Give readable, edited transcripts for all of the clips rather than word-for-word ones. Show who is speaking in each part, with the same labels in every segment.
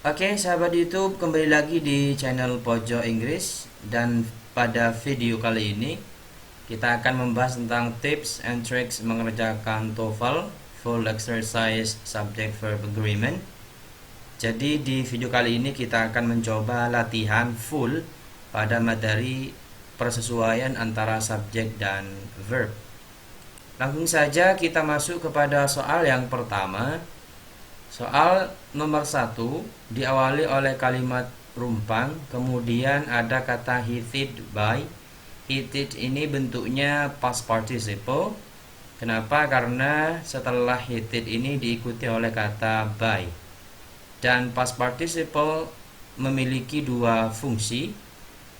Speaker 1: Oke, sahabat YouTube, kembali lagi di channel Pojok Inggris, dan pada video kali ini kita akan membahas tentang tips and tricks mengerjakan TOEFL full exercise subject verb agreement. Jadi di video kali ini kita akan mencoba latihan full pada materi persesuaian antara subjek dan verb. Langsung saja kita masuk kepada soal yang pertama. Soal nomor 1 diawali oleh kalimat rumpang, kemudian ada kata heated by. Heated ini bentuknya past participle. Kenapa? Karena setelah heated ini diikuti oleh kata by. Dan past participle memiliki dua fungsi.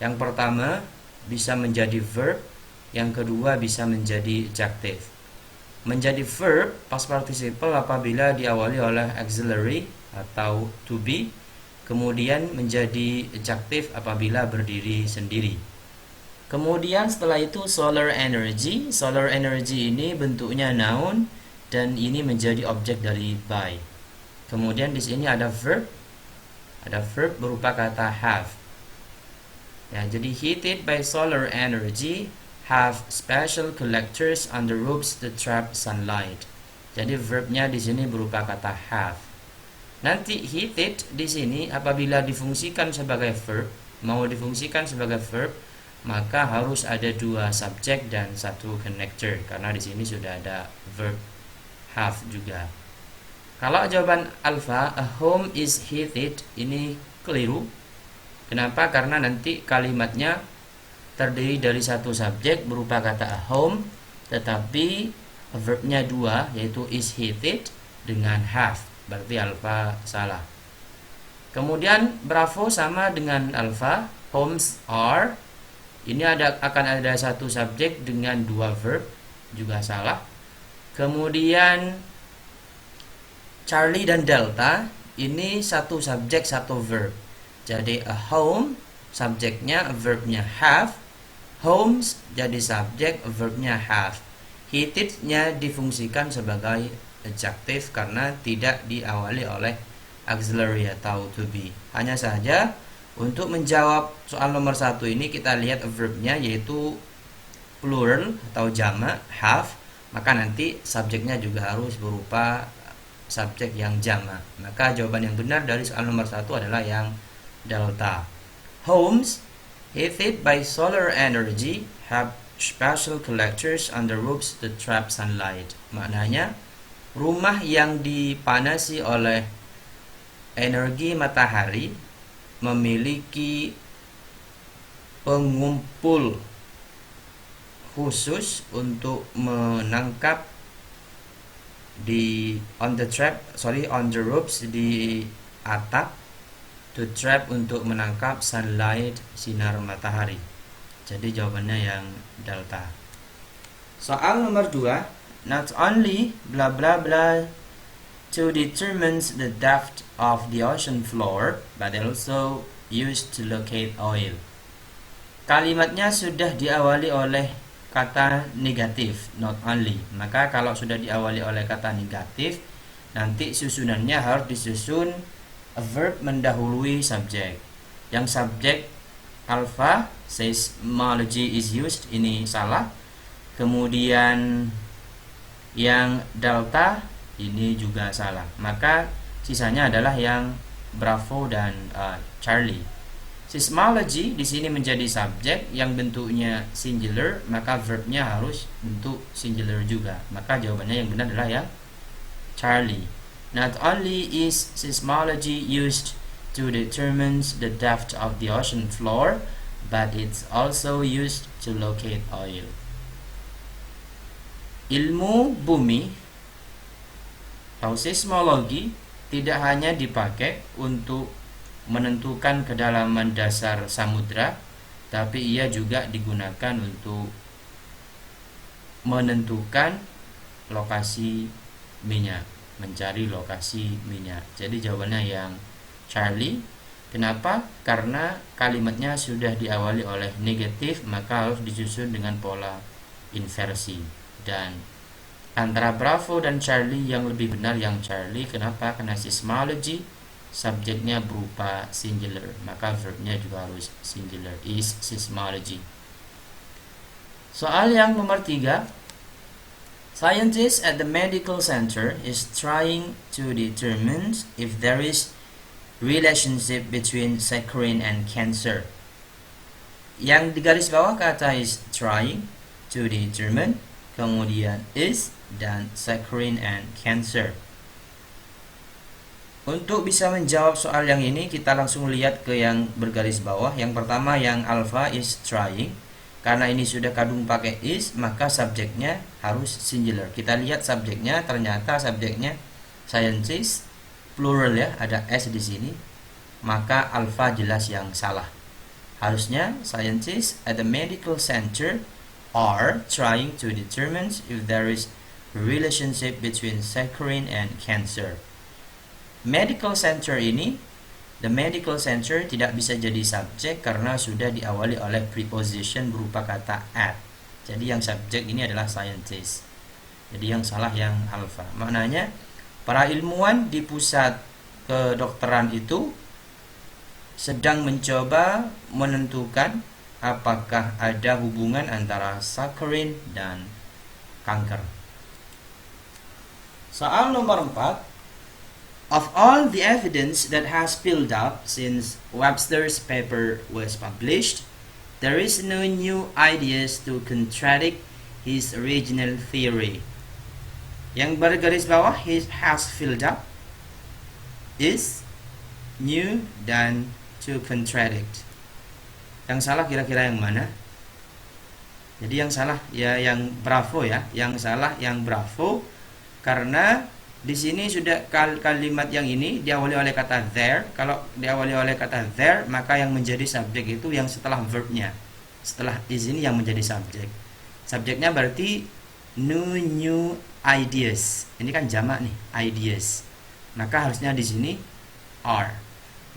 Speaker 1: Yang pertama bisa menjadi verb, yang kedua bisa menjadi adjective. Menjadi verb past participle apabila diawali oleh auxiliary atau to be, kemudian menjadi adjective apabila berdiri sendiri. Kemudian setelah itu solar energy. Solar energy ini bentuknya noun dan ini menjadi objek dari by. Kemudian di sini ada verb. Ada verb berupa kata have. Ya, jadi heated by solar energy, have special collectors on the roofs to trap sunlight. Jadi verbnya di sini berupa kata have. Nanti heated di sini apabila difungsikan sebagai verb, maka harus ada dua subjek dan satu connector, karena di sini sudah ada verb have juga. Kalau jawaban alfa, a home is heated, ini keliru. Kenapa? Karena nanti kalimatnya terdiri dari satu subjek berupa kata a home, tetapi verbnya dua, yaitu is heated dengan have. Berarti alfa salah. Kemudian bravo sama dengan alfa, homes are. Ini akan ada satu subjek dengan dua verb, juga salah. Kemudian Charlie dan Delta, ini satu subjek satu verb. Jadi a home subjeknya, verbnya have. Homes jadi subjek, verbnya have. Heated-nya difungsikan sebagai adjective karena tidak diawali oleh auxiliary atau to be. Hanya saja untuk menjawab soal nomor 1 ini kita lihat verbnya, yaitu plural atau jamak have, maka nanti subjeknya juga harus berupa subjek yang jamak. Maka jawaban yang benar dari soal nomor 1 adalah yang delta. Homes heated by solar energy have special collectors on the roofs to trap sunlight. Maknanya rumah yang dipanasi oleh energi matahari memiliki pengumpul khusus untuk menangkap on the roofs, di atap, to trap untuk menangkap sunlight, sinar matahari. Jadi jawabannya yang delta. Soal nomor 2, not only bla bla bla to determine the depth of the ocean floor, but also used to locate oil. Kalimatnya sudah diawali oleh kata negatif, not only. Maka kalau sudah diawali oleh kata negatif, nanti susunannya harus disusun a verb mendahului subjek. Yang subjek alpha, seismology is used, ini salah. Kemudian yang delta ini juga salah. Maka sisanya adalah yang bravo dan Charlie. Seismology di sini menjadi subjek yang bentuknya singular, maka verbnya harus bentuk singular juga. Maka jawabannya yang benar adalah yang Charlie. Not only is seismology used to determine the depth of the ocean floor, but it's also used to locate oil. Ilmu bumi atau seismologi tidak hanya dipakai untuk menentukan kedalaman dasar samudra, tapi ia juga digunakan untuk menentukan lokasi minyak, mencari lokasi minyak. Jadi jawabannya yang Charlie. Kenapa? Karena kalimatnya sudah diawali oleh negatif, maka harus disusun dengan pola inversi. Dan antara Bravo dan Charlie yang lebih benar yang Charlie. Kenapa? Karena seismology subjeknya berupa singular, maka verbnya juga harus singular. Is seismology. Soal yang nomor 3. Scientists at the medical center is trying to determine if there is relationship between saccharin and cancer. Yang di garis bawah kata is trying to determine, kemudian is dan saccharin and cancer. Untuk bisa menjawab soal yang ini, kita langsung lihat ke yang bergaris bawah. Yang pertama, yang alpha is trying. Karena ini sudah kadung pakai is, maka subjeknya harus singular. Kita lihat subjeknya, ternyata subjeknya scientist, plural ya, ada s di sini. Maka alpha jelas yang salah. Harusnya scientists at the medical center are trying to determine if there is relationship between saccharin and cancer. Medical center ini, the medical center tidak bisa jadi subjek karena sudah diawali oleh preposition berupa kata at. Jadi yang subjek ini adalah scientist. Jadi yang salah yang alpha. Maknanya para ilmuwan di pusat kedokteran itu sedang mencoba menentukan apakah ada hubungan antara saccharin dan kanker. Soal nomor 4. Of all the evidence that has built up since Webster's paper was published, there is no new ideas to contradict his original theory. Yang bergaris bawah has filled up is new dan to contradict. Yang salah kira-kira yang mana? Jadi yang salah ya yang bravo ya, yang salah yang bravo karena di sini sudah kalimat yang ini diawali oleh kata there. Kalau diawali oleh kata there, maka yang menjadi subjek itu yang setelah verbnya. Setelah is ini yang menjadi subjek. Subjeknya berarti new ideas. Ini kan jamak nih, ideas. Maka harusnya di sini are.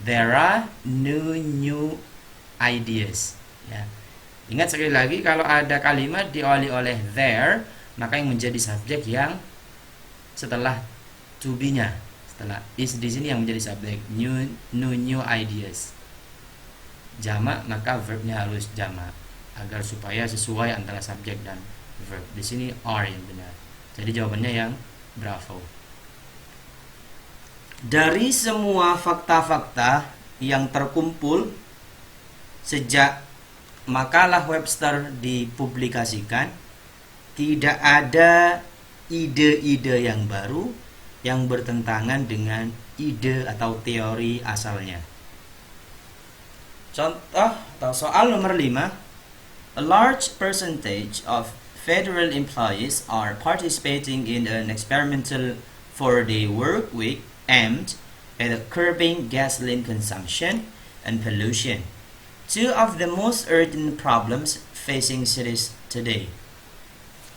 Speaker 1: There are new ideas. Ya. Ingat sekali lagi, kalau ada kalimat diawali oleh there, maka yang menjadi subjek yang setelah to be-nya, setelah is di sini yang menjadi subjek. New ideas. Jamak, maka verbnya harus jamak agar supaya sesuai antara subjek dan verb. Di sini are yang benar. Jadi jawabannya yang bravo. Dari semua fakta-fakta yang terkumpul sejak makalah Webster dipublikasikan, tidak ada ide-ide yang baru yang bertentangan dengan ide atau teori asalnya. Contoh atau soal nomor 5. A large percentage of federal employees are participating in an experimental 4-day work week aimed at curbing gasoline consumption and pollution, two of the most urgent problems facing cities today.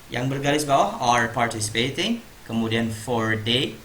Speaker 1: Yang bergaris bawah are participating, kemudian 4-day,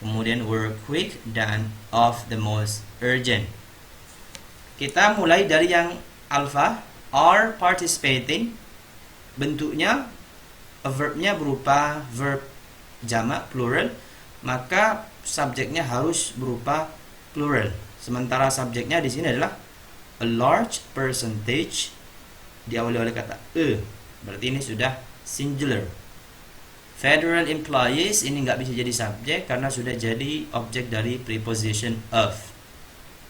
Speaker 1: kemudian work week, dan of the most urgent. Kita mulai dari yang alpha, are participating. Bentuknya, verbnya berupa verb jamak, plural, maka subjeknya harus berupa plural. Sementara subjeknya di sini adalah a large percentage, diawali oleh kata berarti ini sudah singular. Federal employees ini nggak bisa jadi subjek karena sudah jadi objek dari preposition of.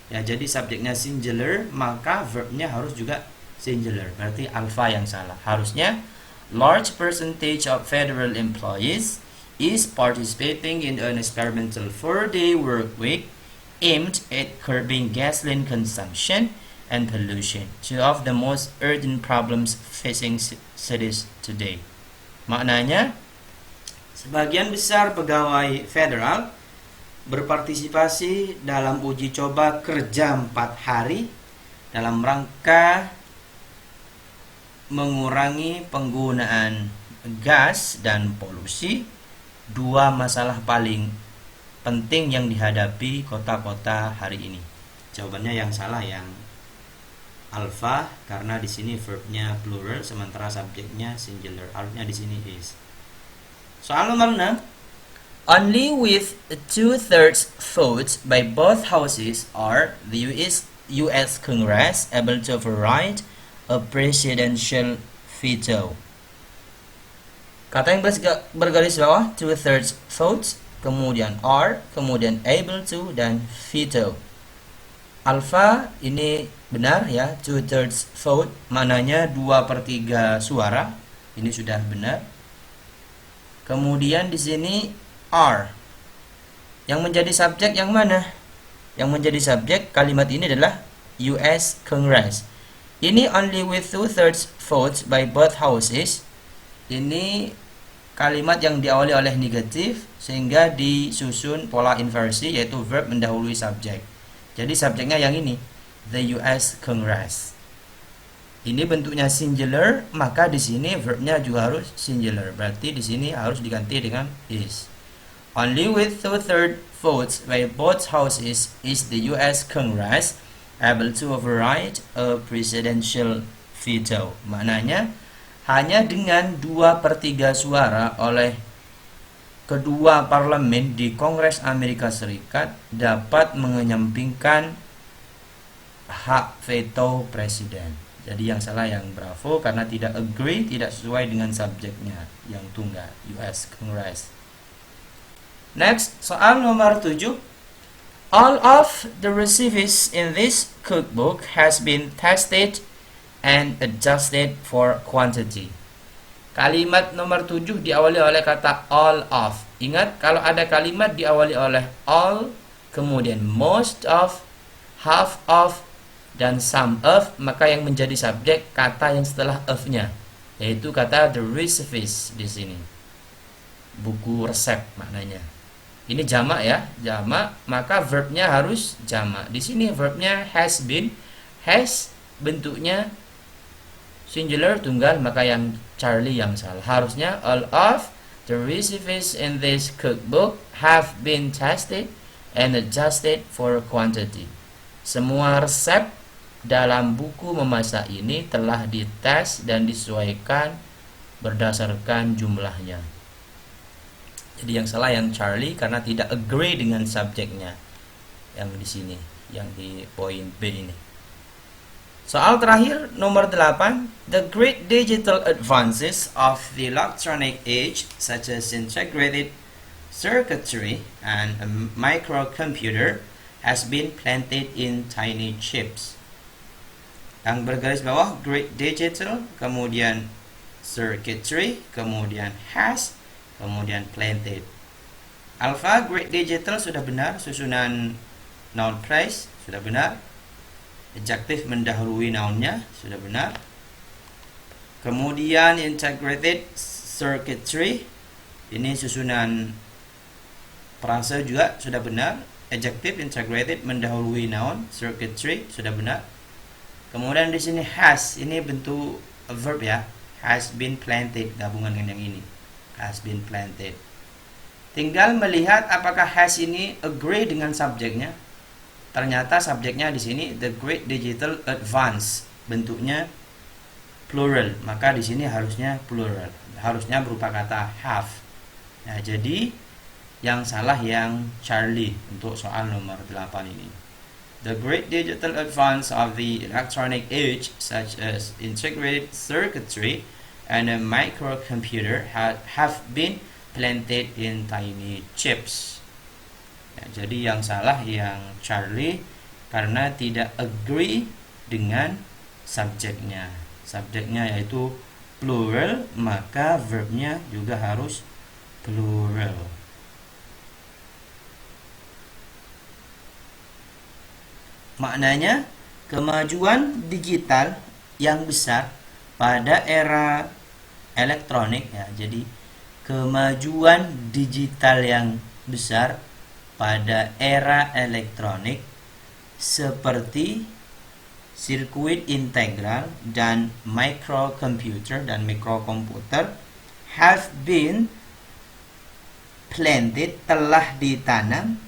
Speaker 1: Ya, jadi subjeknya singular, maka verbnya harus juga singular. Berarti alpha yang salah. Harusnya large percentage of federal employees is participating in an experimental 4-day work week aimed at curbing gasoline consumption and pollution, two of the most urgent problems facing cities today. Maknanya, sebagian besar pegawai federal berpartisipasi dalam uji coba kerja 4 hari dalam rangka mengurangi penggunaan gas dan polusi, dua masalah paling penting yang dihadapi kota-kota hari ini. Jawabannya yang salah, yang alpha, karena di sini verbnya plural sementara subjeknya singular. Harusnya di sini is. Soal nomor 6. Only with two-thirds votes by both houses are the US Congress able to override a presidential veto. Kata yang bergaris bawah, two-thirds votes, kemudian are, kemudian able to, dan veto. Alpha ini benar ya, two-thirds vote, mananya 2/3 suara. Ini sudah benar. Kemudian di sini are. Yang menjadi subjek yang mana? Yang menjadi subjek kalimat ini adalah US Congress. Ini only with two-thirds votes by both houses. Ini kalimat yang diawali oleh negatif sehingga disusun pola inversi, yaitu verb mendahului subjek. Jadi subjeknya yang ini, the US Congress. Ini bentuknya singular, maka di sini verbnya juga harus singular. Berarti di sini harus diganti dengan is. Only with two-thirds votes by both houses is the US Congress able to override a presidential veto. Maknanya hanya dengan 2/3 suara oleh kedua parlemen di Kongres Amerika Serikat dapat mengenyampingkan hak veto presiden. Jadi yang salah yang bravo karena tidak agree, tidak sesuai dengan subjeknya yang tunggal, US Congress. Next, soal nomor 7. All of the recipes in this cookbook has been tested and adjusted for quantity. Kalimat nomor 7 diawali oleh kata all of. Ingat, kalau ada kalimat diawali oleh all, kemudian most of, half of, dan some of, maka yang menjadi subjek kata yang setelah of-nya, yaitu kata the recipes di sini. Buku resep maknanya. Ini jamak ya, jamak, maka verbnya harus jamak. Di sini verbnya has been, has bentuknya singular tunggal, maka yang Charlie yang salah. Harusnya all of the recipes in this cookbook have been tested and adjusted for quantity. Semua resep dalam buku memasak ini telah dites dan disesuaikan berdasarkan jumlahnya. Jadi yang salah yang Charlie karena tidak agree dengan subjeknya yang di sini, yang di poin B ini. Soal terakhir nomor 8. The great digital advances of the electronic age, such as integrated circuitry and a microcomputer, has been planted in tiny chips. Yang bergaris bawah, great digital, kemudian circuitry, kemudian has, kemudian planted. Alpha, great digital sudah benar, susunan noun phrase sudah benar, adjektif mendahului nounnya sudah benar. Kemudian integrated circuitry, ini susunan frase juga sudah benar, adjektif integrated mendahului noun, circuitry sudah benar. Kemudian di sini has, ini bentuk verb ya, has been planted, gabungan dengan yang ini, has been planted. Tinggal melihat apakah has ini agree dengan subjeknya. Ternyata subjeknya di sini the great digital advance, bentuknya plural, maka di sini harusnya plural, harusnya berupa kata have. Nah, jadi yang salah yang Charlie untuk soal nomor 8 ini. The great digital advance of the electronic age, such as integrated circuitry and a microcomputer, have been planted in tiny chips. Ya, jadi yang salah yang Charlie karena tidak agree dengan subjeknya. Subjeknya yaitu plural, maka verbnya juga harus plural. Maknanya kemajuan digital yang besar pada era elektronik ya. Jadi kemajuan digital yang besar pada era elektronik seperti sirkuit integral dan microcomputer dan mikrokomputer have been planted, telah ditanam,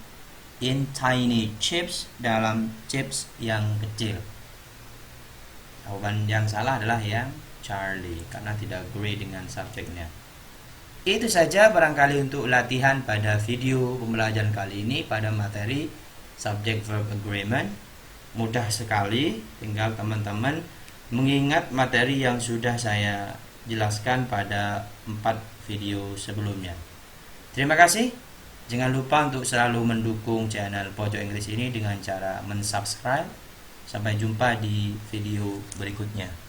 Speaker 1: in tiny chips, dalam chips yang kecil. Jawaban yang salah adalah yang Charlie karena tidak agree dengan subjeknya. Itu saja barangkali untuk latihan pada video pembelajaran kali ini pada materi subject verb agreement. Mudah sekali, tinggal teman-teman mengingat materi yang sudah saya jelaskan pada 4 video sebelumnya. Terima kasih. Jangan lupa untuk selalu mendukung channel Pojok Inggris ini dengan cara mensubscribe. Sampai jumpa di video berikutnya.